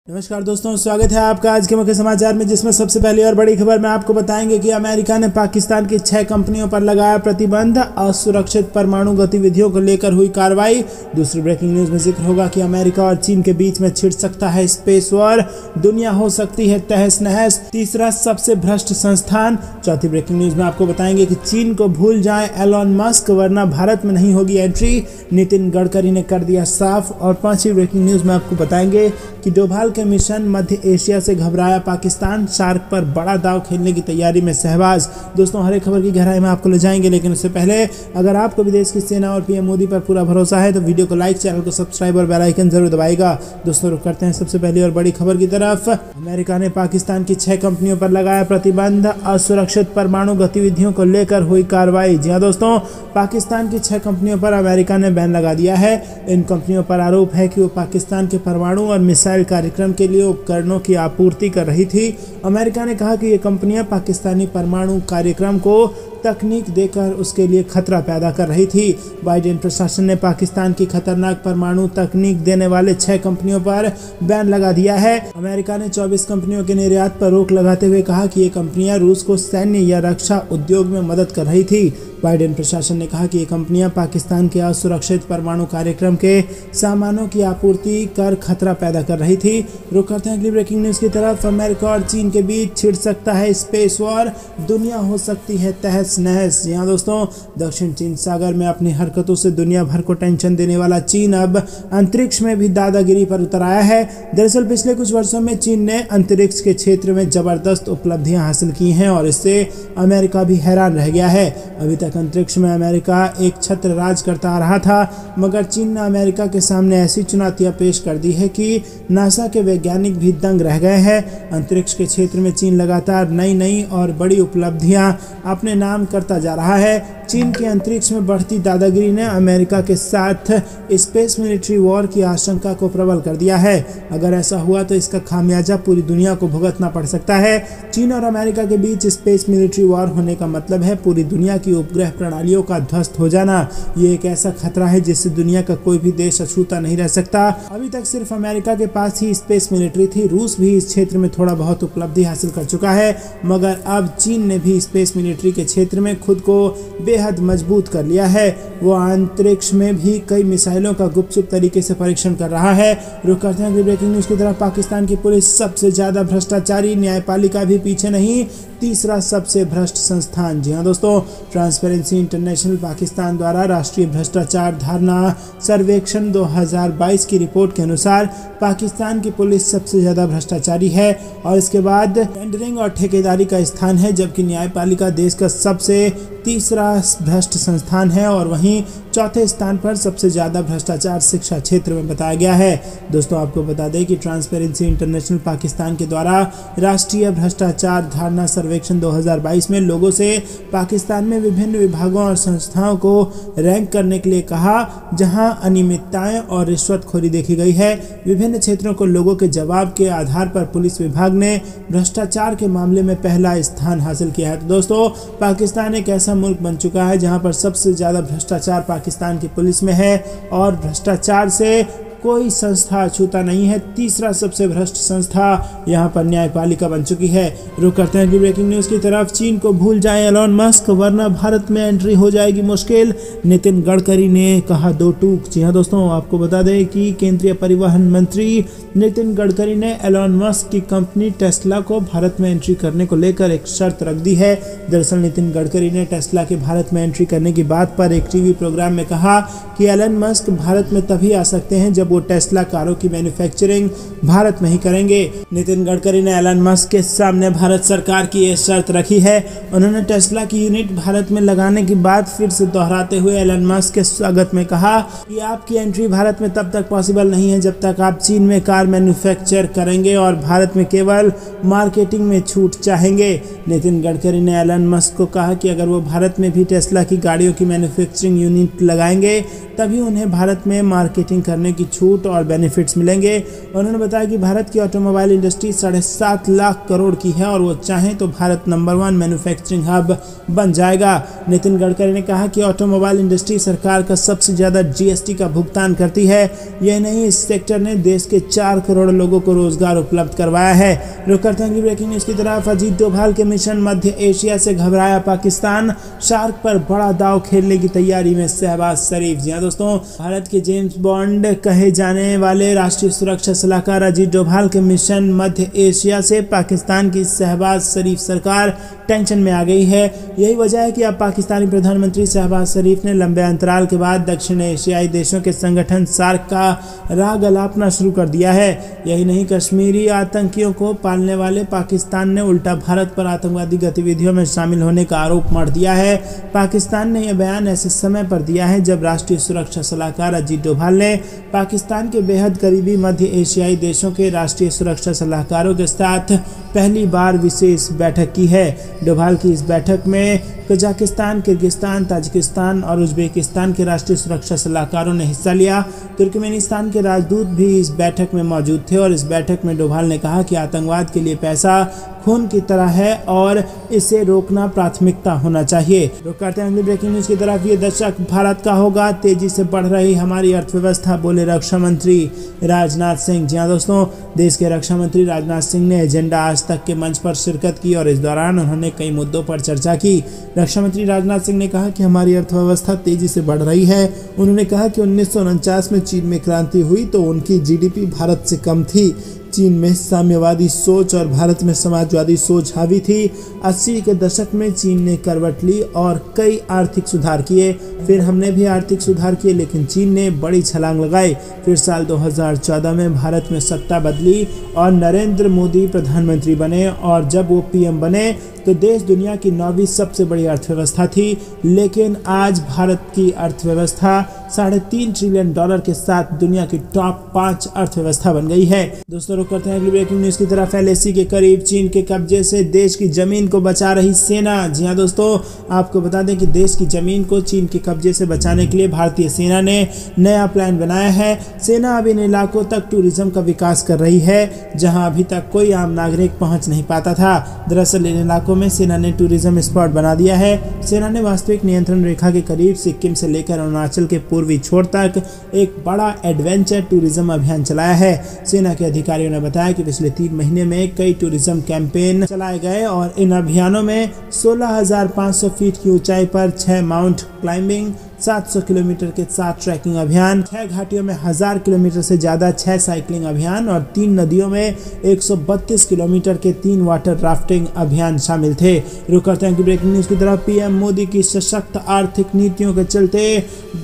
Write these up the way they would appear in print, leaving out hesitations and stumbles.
नमस्कार दोस्तों, स्वागत है आपका आज के मुख्य समाचार में, जिसमें सबसे पहली और बड़ी खबर में आपको बताएंगे कि अमेरिका ने पाकिस्तान की 6 कंपनियों पर लगाया प्रतिबंध, असुरक्षित परमाणु गतिविधियों को लेकर हुई कार्रवाई। दूसरी ब्रेकिंग न्यूज में जिक्र होगा कि अमेरिका और चीन के बीच में छिड़ सकता है स्पेस वॉर, दुनिया हो सकती है तहस नहस, तीसरा सबसे भ्रष्ट संस्थान। चौथी ब्रेकिंग न्यूज में आपको बताएंगे कि चीन को भूल जाए एलोन मस्क, वरना भारत में नहीं होगी एंट्री, नितिन गडकरी ने कर दिया साफ। और पांचवी ब्रेकिंग न्यूज में आपको बताएंगे कि डोभाल के मिशन मध्य एशिया से घबराया पाकिस्तान, सार्क पर बड़ा दाव खेलने की तैयारी में सहवाज। दोस्तों, हर एक खबर की गहराई में आपको ले जाएंगे, लेकिन उससे पहले अगर आपको विदेश की सेना और पीएम मोदी पर पूरा भरोसा है तो वीडियो को लाइक, चैनल को सब्सक्राइब और बेल आइकन जरूर दबाएगा। दोस्तों, रुक करते हैं सबसे पहली और बड़ी खबर की तरफ। अमेरिका ने पाकिस्तान की 6 कंपनियों पर लगाया प्रतिबंध, असुरक्षित परमाणु गतिविधियों को लेकर हुई कार्रवाई। जी हां दोस्तों, पाकिस्तान की 6 कंपनियों पर अमेरिका ने बैन लगा दिया है। इन कंपनियों पर आरोप है कि वो पाकिस्तान के परमाणु और मिसाइल कार्यक्रम के लिए उपकरणों की आपूर्ति कर रही थी। अमेरिका ने कहा कि ये कंपनियां पाकिस्तानी परमाणु कार्यक्रम को तकनीक देकर उसके लिए खतरा पैदा कर रही थी। बाइडेन प्रशासन ने पाकिस्तान की खतरनाक परमाणु तकनीक देने वाले 6 कंपनियों पर बैन लगा दिया है। अमेरिका ने 24 कंपनियों के निर्यात पर रोक लगाते हुए कहा कि ये कंपनियां रूस को सैन्य या रक्षा उद्योग में मदद कर रही थी। बाइडेन प्रशासन ने कहा कि ये कंपनियां पाकिस्तान के असुरक्षित परमाणु कार्यक्रम के सामानों की आपूर्ति कर खतरा पैदा कर रही थी। रुक करते हैं अगली ब्रेकिंग न्यूज की तरफ। अमेरिका और चीन के बीच छिड़ सकता है स्पेस वॉर, दुनिया हो सकती है तहस नहस। यहाँ दोस्तों, दक्षिण चीन सागर में अपनी हरकतों से दुनिया भर को टेंशन देने वाला चीन अब अंतरिक्ष में भी दादागिरी पर उतर आया है। दरअसल पिछले कुछ वर्षों में चीन ने अंतरिक्ष के क्षेत्र में जबरदस्त उपलब्धियां हासिल की हैं और इससे अमेरिका भी हैरान रह गया है। अभी तक अंतरिक्ष में अमेरिका एक छत्र राज करता आ रहा था, मगर चीन ने अमेरिका के सामने ऐसी चुनौतियां पेश कर दी है कि नासा के वैज्ञानिक भी दंग रह गए हैं। अंतरिक्ष के क्षेत्र में चीन लगातार नई और बड़ी उपलब्धियां अपने नाम करता जा रहा है। चीन की अंतरिक्ष में बढ़ती दादागिरी ने अमेरिका के साथ स्पेस मिलिट्री वॉर की आशंका को प्रबल कर दिया है। अगर ऐसा हुआ तो इसका खामियाजा पूरी दुनिया को भुगतना पड़ सकता है। चीन और अमेरिका के बीच स्पेस मिलिट्री वॉर होने का मतलब है पूरी दुनिया की उपग्रह प्रणालियों का ध्वस्त हो जाना। ये एक ऐसा खतरा है जिससे दुनिया का कोई भी देश अछूता नहीं रह सकता। अभी तक सिर्फ अमेरिका के पास ही स्पेस मिलिट्री थी। रूस भी इस क्षेत्र में थोड़ा बहुत उपलब्धि हासिल कर चुका है, मगर अब चीन ने भी स्पेस मिलिट्री के क्षेत्र में खुद को बेहद मजबूत कर लिया है। वो अंतरिक्ष में भी कई मिसाइलों का गुपचुप तरीके से परीक्षण कर रहा है। रुक करते हैं अगली ब्रेकिंग न्यूज की तरफ। पाकिस्तान की पुलिस सबसे ज्यादा भ्रष्टाचारी, न्यायपालिका भी पीछे नहीं, तीसरा सबसे भ्रष्ट संस्थान। जी हां दोस्तों, ट्रांसपेरेंसी इंटरनेशनल पाकिस्तान द्वारा राष्ट्रीय भ्रष्टाचार धारणा सर्वेक्षण 2022 की रिपोर्ट के अनुसार पाकिस्तान की पुलिस सबसे ज्यादा भ्रष्टाचारी है और इसके बाद टेंडरिंग और ठेकेदारी का स्थान है, जबकि न्यायपालिका देश का सबसे तीसरा भ्रष्ट संस्थान है और वहीं चौथे स्थान पर सबसे ज्यादा भ्रष्टाचार शिक्षा क्षेत्र में बताया गया है। दोस्तों, आपको बता दें कि ट्रांसपेरेंसी इंटरनेशनल पाकिस्तान के द्वारा राष्ट्रीय भ्रष्टाचार धारणा सर्वेक्षण 2022 में लोगों से पाकिस्तान में विभिन्न विभागों और संस्थाओं को रैंक करने के लिए कहा, जहां अनियमितताएं और रिश्वतखोरी देखी गई है। विभिन्न क्षेत्रों को लोगों के जवाब के आधार पर पुलिस विभाग ने भ्रष्टाचार के मामले में पहला स्थान हासिल किया है। तो दोस्तों, पाकिस्तान एक ऐसा मुल्क बन चुका है जहां पर सबसे ज्यादा भ्रष्टाचार पाकिस्तान की पुलिस में है और भ्रष्टाचार से कोई संस्था अछूता नहीं है। तीसरा सबसे भ्रष्ट संस्था यहां पर न्यायपालिका बन चुकी है। रुक करते हैं ब्रेकिंग न्यूज की तरफ। चीन को भूल जाए एलोन मस्क, वरना भारत में एंट्री हो जाएगी मुश्किल, नितिन गडकरी ने कहा 2 टूक। जी हां दोस्तों, आपको बता दें कि केंद्रीय परिवहन मंत्री नितिन गडकरी ने एलोन मस्क की कंपनी टेस्ला को भारत में एंट्री करने को लेकर एक शर्त रख दी है। दरअसल नितिन गडकरी ने टेस्ला के भारत में एंट्री करने की बात पर एक टीवी प्रोग्राम में कहा कि एलोन मस्क भारत में तभी आ सकते हैं जब वो टेस्ला कारों की मैन्युफैक्चरिंग भारत में ही करेंगे। नितिन गडकरी ने एलन मस्क के सामने भारत सरकार की ये शर्त रखी है। उन्होंने टेस्ला की यूनिट भारत में लगाने की बात फिर से दोहराते हुए एलन मस्क के स्वागत में कहा कि आपकी एंट्री भारत में तब तक पॉसिबल नहीं है जब तक आप चीन में कार मैन्युफैक्चर करेंगे और भारत में केवल मार्केटिंग में छूट चाहेंगे। नितिन गडकरी ने एलन मस्क को कहा कि अगर वो भारत में भी टेस्ला की गाड़ियों की मैन्युफैक्चरिंग यूनिट लगाएंगे तभी उन्हें भारत में मार्केटिंग करने की छूट और बेनिफिट्स मिलेंगे। उन्होंने बताया कि भारत की ऑटोमोबाइल इंडस्ट्री 7.5 लाख करोड़ की है और वो चाहें तो भारत नंबर 1 मैन्युफैक्चरिंग हब बन जाएगा। नितिन गडकरी ने कहा कि ऑटोमोबाइल इंडस्ट्री सरकार का सबसे ज़्यादा जीएसटी का भुगतान करती है। यह नहीं, इस सेक्टर ने देश के 4 करोड़ लोगों को रोजगार उपलब्ध करवाया है। रुक करते हैं ब्रेकिंग न्यूज़ की तरफ। अजीत डोभाल के मिशन मध्य एशिया से घबराया पाकिस्तान, शार्क पर बड़ा दांव खेलने की तैयारी में शहबाज शरीफ। जी हाँ दोस्तों, भारत के जेम्स बॉन्ड कहे जाने वाले राष्ट्रीय सुरक्षा सलाहकार अजीत डोभाल के मिशन मध्य एशिया से पाकिस्तान की शहबाज शरीफ सरकार टेंशन में आ गई है। यही वजह है कि अब पाकिस्तानी प्रधानमंत्री शहबाज शरीफ ने लंबे अंतराल के बाद दक्षिण एशियाई देशों के संगठन सार्क का राग अलापना शुरू कर दिया है। यही नहीं, कश्मीरी आतंकियों को पालने वाले पाकिस्तान ने उल्टा भारत पर आतंकवादी गतिविधियों में शामिल होने का आरोप मढ़ दिया है। पाकिस्तान ने यह बयान ऐसे समय पर दिया है जब राष्ट्रीय सुरक्षा सलाहकार अजीत डोभाल ने पाकिस्तान के बेहद करीबी मध्य एशियाई देशों के राष्ट्रीय सुरक्षा सलाहकारों के साथ पहली बार विशेष बैठक की है। डोभाल की इस बैठक में कजाकिस्तान, किर्गिस्तान, ताजिकिस्तान और उज्बेकिस्तान के राष्ट्रीय सुरक्षा सलाहकारों ने हिस्सा लिया। तुर्कमेनिस्तान के राजदूत भी इस बैठक में मौजूद थे और इस बैठक में डोभाल ने कहा कि आतंकवाद के लिए पैसा खून की तरह है और इसे रोकना प्राथमिकता होना चाहिए। रुक करते हैं अगली ब्रेकिंग न्यूज की तरफ। ये दशक भारत का होगा, तेजी से बढ़ रही हमारी अर्थव्यवस्था, बोले रक्षा मंत्री राजनाथ सिंह। जी हाँ दोस्तों, देश के रक्षा मंत्री राजनाथ सिंह ने एजेंडा आज तक के मंच पर शिरकत की और इस दौरान उन्होंने कई मुद्दों पर चर्चा की। रक्षा मंत्री राजनाथ सिंह ने कहा कि हमारी अर्थव्यवस्था तेजी से बढ़ रही है। उन्होंने कहा कि 1949 में चीन में क्रांति हुई तो उनकी जीडीपी भारत से कम थी। चीन में साम्यवादी सोच और भारत में समाजवादी सोच हावी थी। 80 के दशक में चीन ने करवट ली और कई आर्थिक सुधार किए। फिर हमने भी आर्थिक सुधार किए, लेकिन चीन ने बड़ी छलांग लगाई। फिर साल 2014 में भारत में सत्ता बदली और नरेंद्र मोदी प्रधानमंत्री बने और जब वो पीएम बने तो देश दुनिया की 9वीं सबसे बड़ी अर्थव्यवस्था थी, लेकिन आज भारत की अर्थव्यवस्था $3.5 ट्रिलियन के साथ दुनिया की टॉप 5 अर्थव्यवस्था बन गई है। दोस्तों, रुक करते हैं अगली ब्रेकिंग न्यूज की तरफ। एलएसी के करीब चीन के कब्जे से देश की जमीन को बचा रही सेना। जी हाँ दोस्तों, आपको बता दें कि देश की जमीन को चीन के कब्जे से बचाने के लिए भारतीय सेना ने नया प्लान बनाया है। सेना अब इन इलाकों तक टूरिज्म का विकास कर रही है जहाँ अभी तक कोई आम नागरिक पहुँच नहीं पाता था। दरअसल इन इलाकों में सेना ने टूरिज्म स्पॉट बना दिया है। सेना ने वास्तविक नियंत्रण रेखा के करीब सिक्किम से लेकर अरुणाचल के पूर्वी छोर तक एक बड़ा एडवेंचर टूरिज्म अभियान चलाया है। सेना के अधिकारियों ने बताया कि पिछले 3 महीने में कई टूरिज्म कैंपेन चलाए गए और इन अभियानों में 16,500 फीट की ऊंचाई पर 6 माउंट क्लाइंबिंग, 700 किलोमीटर के 7 ट्रैकिंग अभियान, 6 घाटियों में 1000 किलोमीटर से ज़्यादा 6 साइकिलिंग अभियान और 3 नदियों में 132 किलोमीटर के 3 वाटर राफ्टिंग अभियान शामिल थे। रुक करते हैं कि ब्रेकिंग न्यूज़ की तरफ। पीएम मोदी की सशक्त आर्थिक नीतियों के चलते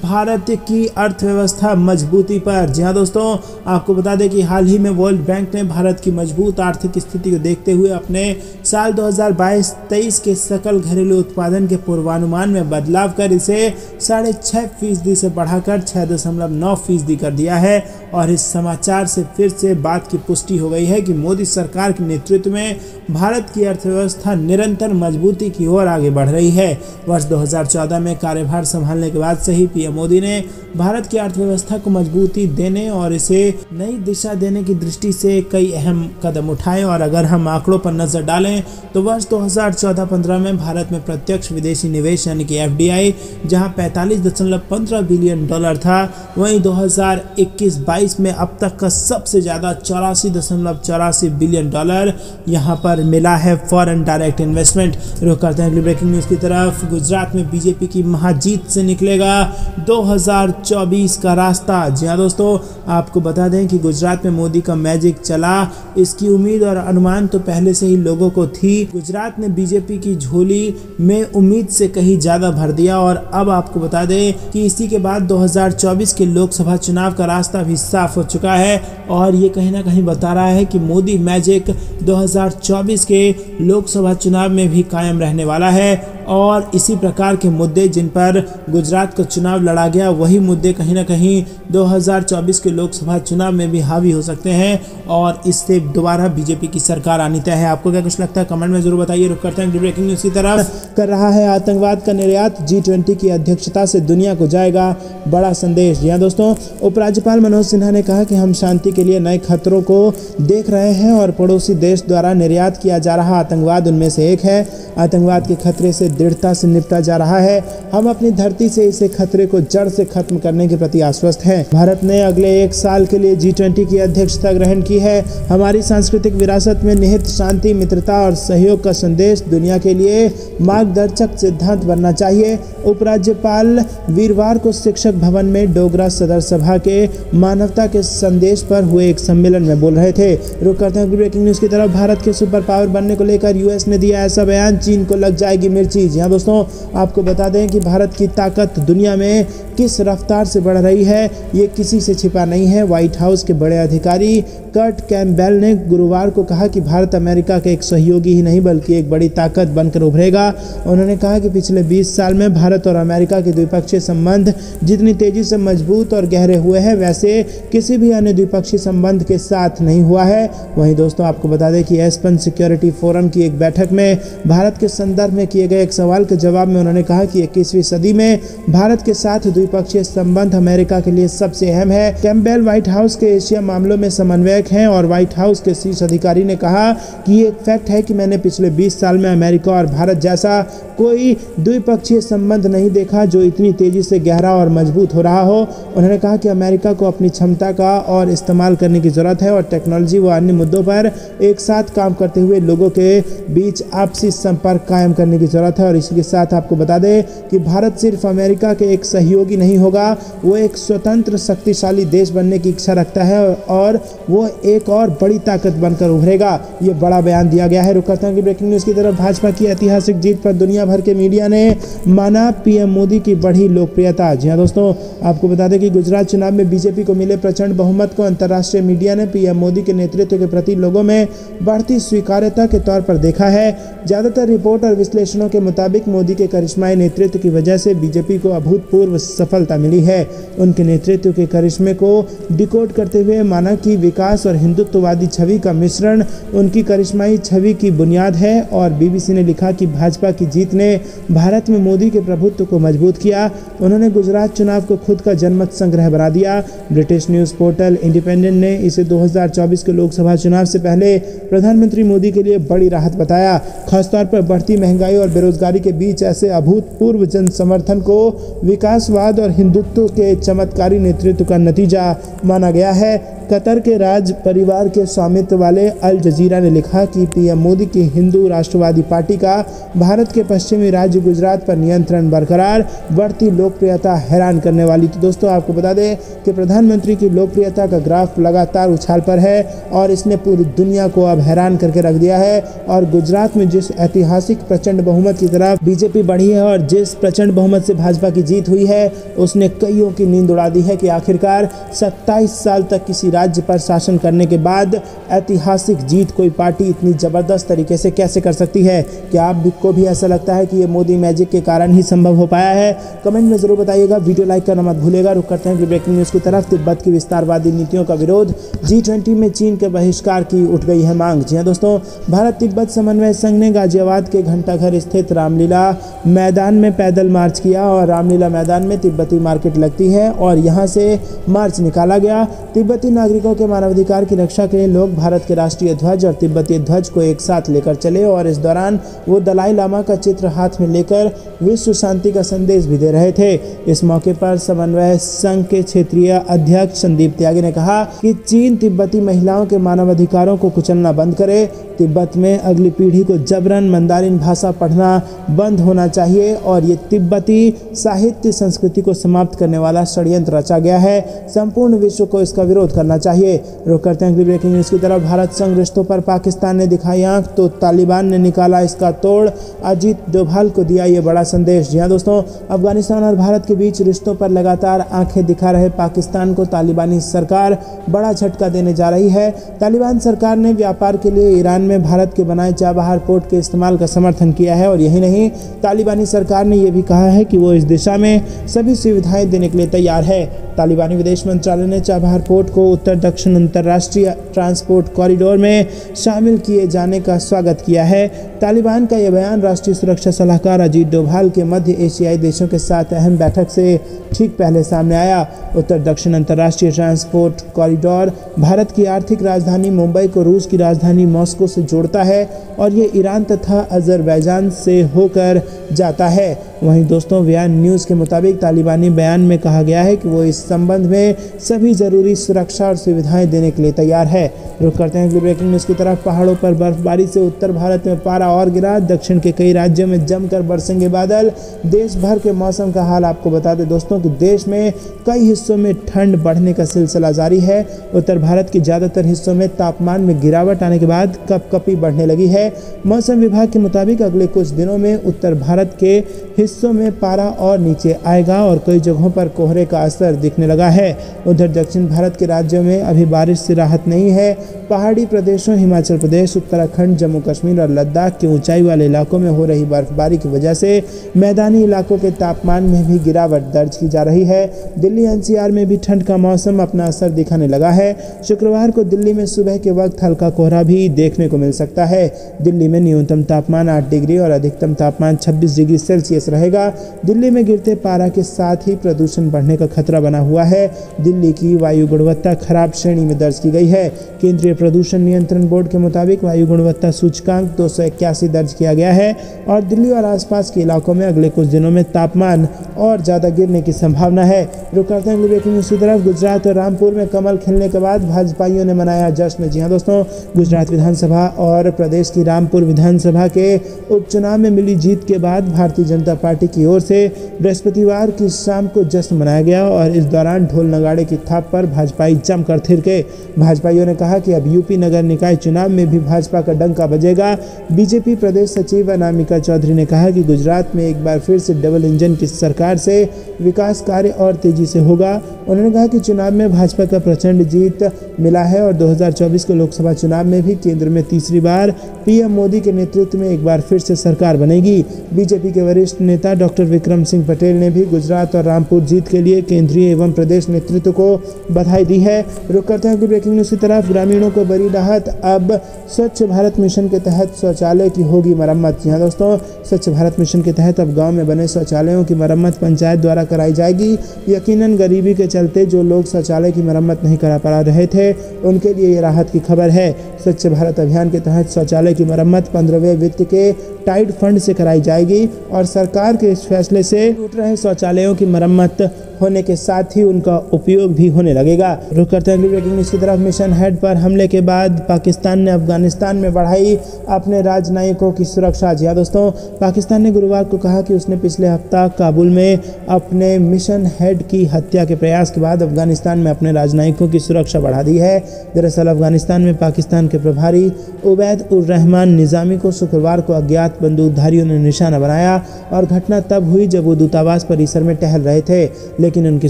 भारत की अर्थव्यवस्था मजबूती पर। जी हाँ दोस्तों, आपको बता दें कि हाल ही में वर्ल्ड बैंक ने भारत की मजबूत आर्थिक स्थिति को देखते हुए अपने साल 2022-23 के सकल घरेलू उत्पादन के पूर्वानुमान में बदलाव कर इसे 6.5% से बढ़ाकर 6.9% कर दिया है। और इस समाचार से फिर से बात की पुष्टि हो गई है कि मोदी सरकार के नेतृत्व में भारत की अर्थव्यवस्था निरंतर मजबूती की ओर आगे बढ़ रही है। वर्ष 2014 में कार्यभार संभालने के बाद से ही पीएम मोदी ने भारत की अर्थव्यवस्था को मजबूती देने और इसे नई दिशा देने की दृष्टि से कई अहम कदम उठाए। और अगर हम आंकड़ों पर नजर डालें तो वर्ष 2014-15 में भारत में प्रत्यक्ष विदेशी निवेश यानी कि एफडीआई जहां 45.15 बिलियन डॉलर था, वहीं 2021-22 में अब तक का सबसे ज़्यादा 84.84 बिलियन डॉलर यहाँ पर मिला है फॉरेन डायरेक्ट इन्वेस्टमेंट। रुक करते हैं अगली ब्रेकिंग न्यूज़ की तरफ। गुजरात में बीजेपी की महाजीत से निकलेगा 2024 का रास्ता। जी हाँ दोस्तों, आपको बता दें कि गुजरात में मोदी का मैजिक चला, इसकी उम्मीद और अनुमान तो पहले से ही लोगों को थी। गुजरात ने बीजेपी की झोली में उम्मीद से कहीं ज़्यादा भर दिया और अब आपको बता दें कि इसी के बाद 2024 के लोकसभा चुनाव का रास्ता भी साफ हो चुका है और ये कहीं ना कहीं बता रहा है कि मोदी मैजिक 2024 के लोकसभा चुनाव में भी कायम रहने वाला है। और इसी प्रकार के मुद्दे जिन पर गुजरात का चुनाव लड़ा गया, वही मुद्दे कहीं ना कहीं 2024 के लोकसभा चुनाव में भी हावी हो सकते हैं और इससे दोबारा बीजेपी की सरकार आनी तय है। आपको क्या कुछ लगता है कमेंट में जरूर बताइए। रुक करते हैं ब्रेकिंग न्यूज़ की तरफ। कर रहा है आतंकवाद का निर्यात, G20 की अध्यक्षता से दुनिया को जाएगा बड़ा संदेश। जी हाँ दोस्तों, उपराज्यपाल मनोज सिन्हा ने कहा कि हम शांति के लिए नए खतरों को देख रहे हैं और पड़ोसी देश द्वारा निर्यात किया जा रहा आतंकवाद उनमें से एक है। आतंकवाद के खतरे से दृढ़ता से निपटा जा रहा है। हम अपनी धरती से इसे खतरे को जड़ से खत्म करने के प्रति आश्वस्त हैं। भारत ने अगले 1 साल के लिए G20 की अध्यक्षता ग्रहण की है। हमारी सांस्कृतिक विरासत में निहित शांति, मित्रता और सहयोग का संदेश दुनिया के लिए मार्गदर्शक सिद्धांत बनना चाहिए। उपराज्यपाल वीरवार को शिक्षक भवन में डोगरा सदर सभा के मानवता के संदेश पर हुए एक सम्मेलन में बोल रहे थे। रुक करते हैं ब्रेकिंग न्यूज़ की तरफ। भारत के सुपर पावर बनने को लेकर यूएस ने दिया ऐसा बयान, चीन को लग जाएगी मिर्ची। जी हाँ दोस्तों, आपको बता दें कि भारत की ताकत दुनिया में किस रफ्तार से बढ़ रही है, ये किसी से छिपा नहीं है। व्हाइट हाउस के बड़े अधिकारी कर्ट कैम्पबेल ने गुरुवार को कहा कि भारत अमेरिका के एक सहयोगी ही नहीं बल्कि एक बड़ी ताकत बनकर उभरेगा। उन्होंने कहा कि पिछले 20 साल में भारत और अमेरिका के द्विपक्षीय संबंध जितनी तेजी से मजबूत और गहरे हुए हैं, वैसे किसी भी अन्य द्विपक्षीय संबंध के साथ नहीं हुआ है। वहीं दोस्तों, आपको बता दें कि एस्पेन सिक्योरिटी फोरम की एक बैठक में भारत के संदर्भ में किए गए एक सवाल के जवाब में उन्होंने कहा कि 21वीं सदी में भारत के साथ द्विपक्षीय संबंध अमेरिका के लिए सबसे अहम है। कैम्पबेल व्हाइट हाउस के एशिया मामलों में समन्वयक हैं और व्हाइट हाउस के शीर्ष अधिकारी ने कहा कि ये एक फैक्ट है कि मैंने पिछले 20 साल में अमेरिका और भारत जैसा कोई द्विपक्षीय संबंध नहीं देखा जो इतनी तेजी से गहरा और मजबूत हो रहा हो। उन्होंने कहा कि अमेरिका को अपनी क्षमता का और इस्तेमाल करने की जरूरत है और टेक्नोलॉजी व अन्य मुद्दों पर एक साथ काम करते हुए लोगों के बीच आपसी संपर्क कायम करने की जरूरत है। और इसी के साथ आपको बता दें कि भारत सिर्फ अमेरिका के एक सहयोगी नहीं होगा, वो एक स्वतंत्र शक्तिशाली देश बनने की इच्छा रखता है और वो एक और बड़ी ताकत बनकर उभरेगा। ये बड़ा बयान दिया गया है। रुक करते हैं कि ब्रेकिंग न्यूज़ की तरफ। भाजपा की ऐतिहासिक जीत पर दुनिया भर के मीडिया ने माना पीएम मोदी की बढ़ी लोकप्रियता। जी हाँ दोस्तों, आपको बता दें कि गुजरात चुनाव में बीजेपी को मिले प्रचंड बहुमत को अंतर्राष्ट्रीय मीडिया ने पीएम मोदी के नेतृत्व के प्रति लोगों में बढ़ती स्वीकार्यता के तौर पर देखा है। ज्यादातर रिपोर्ट और विश्लेषणों के मुताबिक मोदी के करिश्माई नेतृत्व की वजह से बीजेपी को अभूतपूर्व सफलता मिली है। उनके नेतृत्व के करिश्मे को डिकोड करते हुए माना कि विकास और हिंदुत्ववादी छवि का मिश्रण उनकी करिश्माई छवि की बुनियाद है। और बीबीसी ने लिखा कि भाजपा की जीत ने भारत में मोदी के प्रभुत्व को मजबूत किया। उन्होंने गुजरात चुनाव को खुद का जनमत संग्रह बना दिया। ब्रिटिश न्यूज़ पोर्टल इंडिपेंडेंट ने इसे 2024 के लोकसभा चुनाव से पहले प्रधानमंत्री मोदी के लिए बड़ी राहत बताया। खासतौर पर बढ़ती महंगाई और बेरोजगारी के बीच ऐसे अभूतपूर्व जन समर्थन को विकासवाद और हिंदुत्व के चमत्कारी नेतृत्व का नतीजा माना गया है। कतर के राज परिवार के स्वामित्व वाले अल जजीरा ने लिखा कि पीएम मोदी की हिंदू राष्ट्रवादी पार्टी का भारत के पश्चिमी राज्य गुजरात पर नियंत्रण बरकरार, बढ़ती लोकप्रियता हैरान करने वाली। तो दोस्तों, आपको बता दें कि प्रधानमंत्री की लोकप्रियता का ग्राफ लगातार उछाल पर है और इसने पूरी दुनिया को अब हैरान करके रख दिया है। और गुजरात में जिस ऐतिहासिक प्रचंड बहुमत की तरफ बीजेपी बढ़ी है और जिस प्रचंड बहुमत से भाजपा की जीत हुई है, उसने कईयों की नींद उड़ा दी है कि आखिरकार 27 साल तक किसी राज्य पर शासन करने के बाद ऐतिहासिक जीत कोई पार्टी इतनी जबरदस्त तरीके से कैसे कर सकती है। क्या आप को भी ऐसा लगता है कि ये मोदी मैजिक के कारण ही संभव हो पाया है? कमेंट में जरूर बताइएगा। वीडियो लाइक करना मत भूलेगा। रुक करते हैं ब्रेकिंग न्यूज़ की तरफ। तिब्बत की विस्तारवादी नीतियों का विरोध, G20 में चीन के बहिष्कार की उठ गई है मांग। जी हाँ दोस्तों, भारत तिब्बत समन्वय संघ ने गाजियाबाद के घंटाघर स्थित रामलीला मैदान में पैदल मार्च किया और रामलीला मैदान में तिब्बती मार्केट लगती है और यहाँ से मार्च निकाला गया। तिब्बती नागरिकों के मानवाधिकार की रक्षा के लिए लोग भारत के राष्ट्रीय ध्वज और तिब्बती ध्वज को एक साथ लेकर चले और इस दौरान वो दलाई लामा का चित्र हाथ में लेकर विश्व शांति का संदेश भी दे रहे थे। इस मौके पर समन्वय संघ के क्षेत्रीय अध्यक्ष संदीप त्यागी ने कहा कि चीन तिब्बती महिलाओं के मानवाधिकारों को कुचलना बंद करे। तिब्बत में अगली पीढ़ी को जबरन मंदारिन भाषा पढ़ना बंद होना चाहिए और ये तिब्बती साहित्य संस्कृति को समाप्त करने वाला षड्यंत्र रचा गया है। संपूर्ण विश्व को इसका विरोध करना करना चाहिए। रुक करते हैं अगली ब्रेकिंग न्यूज़ की तरफ। भारत संग रिश्तों पर पाकिस्तान ने दिखाई आंख तो तालिबान ने निकाला इसका तोड़, अजीत डोभाल को दिया ये बड़ा संदेश। जी हाँ दोस्तों, अफगानिस्तान और भारत के बीच रिश्तों पर लगातार आंखें दिखा रहे पाकिस्तान को तालिबानी सरकार बड़ा झटका देने जा रही है। तालिबान सरकार ने व्यापार के लिए ईरान में भारत के बनाए चाबहार पोर्ट के इस्तेमाल का समर्थन किया है और यही नहीं, तालिबानी सरकार ने यह भी कहा है कि वो इस दिशा में सभी सुविधाएं देने के लिए तैयार है। तालिबानी विदेश मंत्रालय ने चाबहार पोर्ट को उत्तर दक्षिण अंतर्राष्ट्रीय ट्रांसपोर्ट कॉरिडोर में शामिल किए जाने का स्वागत किया है। तालिबान का यह बयान राष्ट्रीय सुरक्षा सलाहकार अजीत डोभाल के मध्य एशियाई देशों के साथ अहम बैठक से ठीक पहले सामने आया। उत्तर दक्षिण अंतर्राष्ट्रीय ट्रांसपोर्ट कॉरिडोर भारत की आर्थिक राजधानी मुंबई को रूस की राजधानी मॉस्को से जोड़ता है और ये ईरान तथा अजरबैजान से होकर जाता है। वहीं दोस्तों, बयान न्यूज़ के मुताबिक तालिबानी बयान में कहा गया है कि वो इस संबंध में सभी जरूरी सुरक्षा और सुविधाएं देने के लिए तैयार है। रुक करते हैं अगली ब्रेकिंग न्यूज़ की तरफ। पहाड़ों पर बर्फबारी से उत्तर भारत में पारा और गिरा, दक्षिण के कई राज्यों में जमकर बरसेंगे बादल। देश भर के मौसम का हाल आपको बता दें दोस्तों कि देश में कई हिस्सों में ठंड बढ़ने का सिलसिला जारी है। उत्तर भारत के ज़्यादातर हिस्सों में तापमान में गिरावट आने के बाद कपकपी बढ़ने लगी है। मौसम विभाग के मुताबिक अगले कुछ दिनों में उत्तर भारत के हिस्सों में पारा और नीचे आएगा और कई जगहों पर कोहरे का असर दिखने लगा है। उधर दक्षिण भारत के राज्यों में अभी बारिश से राहत नहीं है। पहाड़ी प्रदेशों हिमाचल प्रदेश, उत्तराखंड, जम्मू कश्मीर और लद्दाख के ऊंचाई वाले इलाकों में हो रही बर्फबारी की वजह से मैदानी इलाकों के तापमान में भी गिरावट दर्ज की जा रही है। दिल्ली एनसीआर में भी ठंड का मौसम अपना असर दिखाने लगा है। शुक्रवार को दिल्ली में सुबह के वक्त हल्का कोहरा भी देखने को मिल सकता है। दिल्ली में न्यूनतम तापमान 8 डिग्री और अधिकतम तापमान 26 डिग्री सेल्सियस रहेगा। दिल्ली में गिरते पारा के साथ ही प्रदूषण बढ़ने का खतरा बना हुआ है। दिल्ली की वायु गुणवत्ता खराब श्रेणी में दर्ज की गई है। केंद्रीय प्रदूषण नियंत्रण बोर्ड के मुताबिक वायु गुणवत्ता सूचकांक 281 दर्ज किया गया है और दिल्ली और आसपास के इलाकों में अगले कुछ दिनों में तापमान और ज़्यादा गिरने की संभावना है। रुक करते हैं अगली ब्रेकिंग न्यूज़ की तरफ। गुजरात और रामपुर में कमल खिलने के बाद भाजपाइयों ने मनाया जश्न। जी हाँ दोस्तों, गुजरात विधानसभा और प्रदेश की रामपुर विधानसभा के उपचुनाव में मिली जीत के बाद भारतीय जनता पार्टी की ओर से बृहस्पतिवार की शाम को जश्न मनाया गया और इस दौरान ढोल नगाड़े की थाप पर भाजपाई जमकर थिरके। भाजपाइयों ने कहा कि अब यूपी नगर निकाय चुनाव में भी भाजपा का डंका बजेगा। बीजेपी प्रदेश सचिव अनामिका चौधरी ने कहा कि गुजरात में एक बार फिर से डबल इंजन की सरकार से विकास कार्य और तेजी से होगा। उन्होंने कहा कि चुनाव में भाजपा का प्रचंड जीत मिला है और 2024 के लोकसभा चुनाव में भी केंद्र में तीसरी बार पीएम मोदी के नेतृत्व में एक बार फिर से सरकार बनेगी। बीजेपी के वरिष्ठ नेता डॉक्टर विक्रम सिंह पटेल ने भी गुजरात और रामपुर जीत के लिए केंद्रीय एवं प्रदेश नेतृत्व को बधाई दी है। रुक करते हैं ब्रेकिंग न्यूज़ की तरफ। ग्रामीणों को बड़ी राहत, अब स्वच्छ भारत मिशन के तहत शौचालय की होगी मरम्मत। जी हाँ दोस्तों, स्वच्छ भारत मिशन के तहत अब गांव में बने शौचालयों की मरम्मत पंचायत द्वारा कराई जाएगी। यकीनन गरीबी के चलते जो लोग शौचालय की मरम्मत नहीं करा पा रहे थे उनके लिए ये राहत की खबर है। स्वच्छ भारत अभियान के तहत शौचालय की मरम्मत 15वें वित्त के टाइड फंड से कराई जाएगी और सरकार के इस फैसले से टूट रहे शौचालयों की मरम्मत होने के साथ ही उनका उपयोग भी होने लगेगा। रुक करते हैं अगली ब्रेकिंग न्यूज़ की तरफ। मिशन हेड पर हमले के बाद पाकिस्तान ने अफगानिस्तान में बढ़ाई अपने राजनयिकों की सुरक्षा। जी हाँ दोस्तों, पाकिस्तान ने गुरुवार को कहा कि उसने पिछले हफ्ता काबुल में अपने मिशन हेड की हत्या के प्रयास के बाद अफगानिस्तान में अपने राजनयिकों की सुरक्षा बढ़ा दी है। दरअसल अफगानिस्तान में पाकिस्तान के प्रभारी उबैद उर रहमान निज़ामी को शुक्रवार को अज्ञात बंदूकधारियों ने निशाना बनाया और घटना तब हुई जब वो दूतावास परिसर में टहल रहे थे, लेकिन उनकी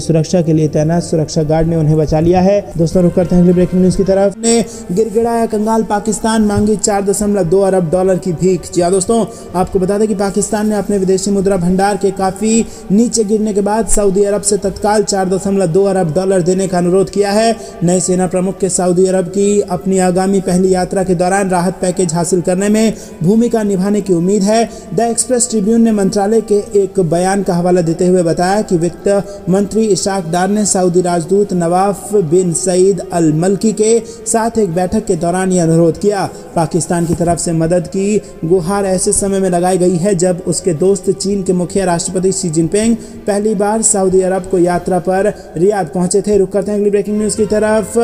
सुरक्षा के लिए तैनात सुरक्षा गार्ड ने उन्हें बचा लिया है। दोस्तों, रुक करते हैं ब्रेकिंग न्यूज़ की तरफ। ने गिड़गिड़ाया कंगाल पाकिस्तान, मांगी $4.2 अरब की भीख। जी हाँ दोस्तों, आपको बता दें कि पाकिस्तान ने अपने विदेशी मुद्रा भंडार के काफी नीचे गिरने के बाद सऊदी अरब से तत्काल $4.2 अरब देने का अनुरोध किया है। नए सेना प्रमुख के सऊदी अरब की अपनी आगामी पहली यात्रा के दौरान राहत पैकेज हासिल करने में भूमिका निभाने की उम्मीद है। द एक्सप्रेस ट्रिब्यून ने मंत्रालय के एक बयान का हवाला देते हुए बताया कि वित्त मंत्री इशाक डार ने सऊदी राजदूत नवाफ बिन सईद अल मल्की के साथ एक बैठक के दौरान यह अनुरोध किया। पाकिस्तान की तरफ से मदद की गुहार ऐसे समय में लगाई गई है जब उसके दोस्त चीन के मुखिया राष्ट्रपति शी जिनपिंग पहली बार सऊदी अरब को यात्रा पर रियाद पहुंचे थे। रुक करते हैं अगली ब्रेकिंग न्यूज़ की तरफ।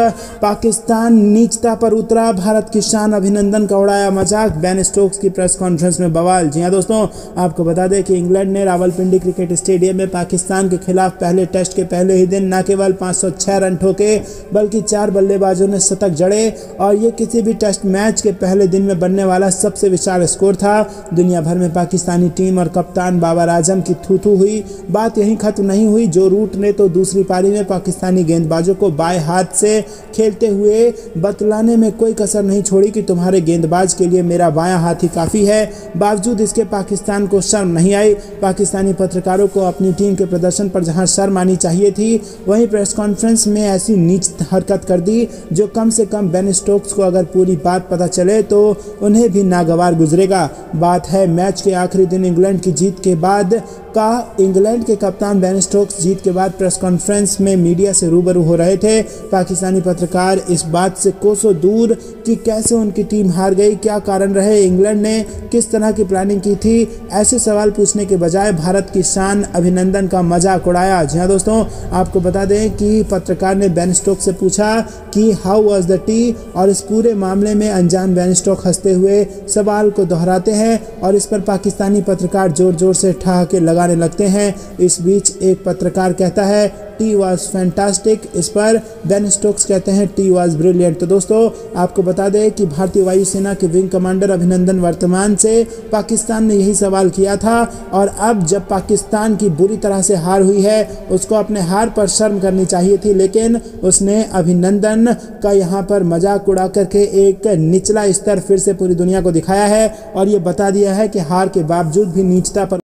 पाकिस्तान नीचता पर उतरा, भारत की शान, अभिनंदन का उड़ाया मजाक। बेन स्टोक्स की प्रेस कॉन्फ्रेंस में बवाल। जी हाँ दोस्तों, आपको बता दें कि इंग्लैंड ने रावलपिंडी क्रिकेट स्टेडियम में पाकिस्तान के खिलाफ पहले टेस्ट के पहले ही दिन न केवल 506 रन ठोके बल्कि 4 बल्लेबाजों ने शतक जड़े और ये किसी भी टेस्ट मैच के पहले दिन में बनने वाला सबसे विशाल स्कोर था। दुनिया भर में पाकिस्तानी टीम और कप्तान बाबर आजम की थू-थू हुई। बात यहीं खत्म नहीं हुई। जो रूट ने तो दूसरी पारी में पाकिस्तानी गेंदबाजों को बाएं हाथ से खेलते हुए बतलाने में कोई कसर नहीं छोड़ी कि तुम्हारे गेंदबाज के लिए मेरा बायां हाथ ही काफ़ी है। बावजूद इसके पाकिस्तान को शर्म नहीं आई। पाकिस्तानी पत्रकारों को अपनी टीम के प्रदर्शन पर जहां शर्म आनी चाहिए थी, वहीं प्रेस कॉन्फ्रेंस में ऐसी नीच हरकत कर दी जो कम से कम बेन स्टोक्स को अगर पूरी बात पता चले तो उन्हें भी नागवार गुजरेगा। बात है मैच के आखिरी दिन इंग्लैंड की जीत के बाद का। इंग्लैंड के कप्तान बेन स्टोक्स जीत के बाद प्रेस कॉन्फ्रेंस में मीडिया से रूबरू हो रहे थे। पाकिस्तानी पत्रकार इस बात से कोसों दूर कि कैसे उनकी टीम हार गई, क्या कारण रहे, इंग्लैंड ने किस तरह की प्लानिंग की थी, ऐसे सवाल पूछने के बजाय भारत की शान अभिनंदन का मजाक उड़ाया। जी हाँ दोस्तों, आपको बता दें कि पत्रकार ने बेन स्टोक्स से पूछा कि हाउ वाज द टी, और इस पूरे मामले में अनजान बेन स्टोक्स हंसते हुए सवाल को दोहराते हैं और इस पर पाकिस्तानी पत्रकार जोर जोर से ठहाके लगाने लगते हैं। इस बीच एक पत्रकार कहता है टी वॉज फैंटास्टिक। इस पर बेन स्टोक्स कहते हैं टी वॉज ब्रिलियंट। तो दोस्तों, आपको बता दें कि भारतीय वायुसेना के विंग कमांडर अभिनंदन वर्तमान से पाकिस्तान ने यही सवाल किया था और अब जब पाकिस्तान की बुरी तरह से हार हुई है उसको अपने हार पर शर्म करनी चाहिए थी, लेकिन उसने अभिनंदन का यहाँ पर मजाक उड़ा करके एक निचला स्तर फिर से पूरी दुनिया को दिखाया है और ये बता दिया है कि हार के बावजूद भी नीचता पर